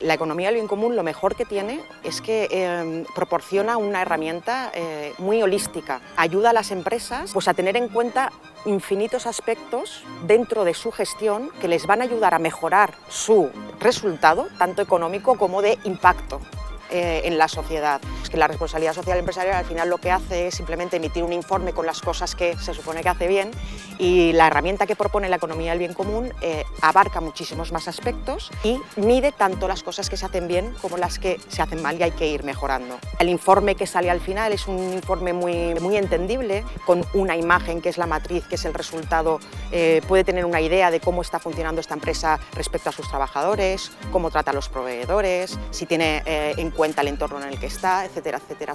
La economía del bien común lo mejor que tiene es que proporciona una herramienta muy holística. Ayuda a las empresas pues, a tener en cuenta infinitos aspectos dentro de su gestión que les van a ayudar a mejorar su resultado, tanto económico como de impacto en la sociedad. Es que la responsabilidad social empresarial al final lo que hace es simplemente emitir un informe con las cosas que se supone que hace bien, y la herramienta que propone la economía del bien común abarca muchísimos más aspectos y mide tanto las cosas que se hacen bien como las que se hacen mal y hay que ir mejorando. El informe que sale al final es un informe muy entendible, con una imagen que es la matriz, que es el resultado. Puede tener una idea de cómo está funcionando esta empresa respecto a sus trabajadores, cómo trata a los proveedores, si tiene en cuenta el entorno en el que está, etcétera, etcétera.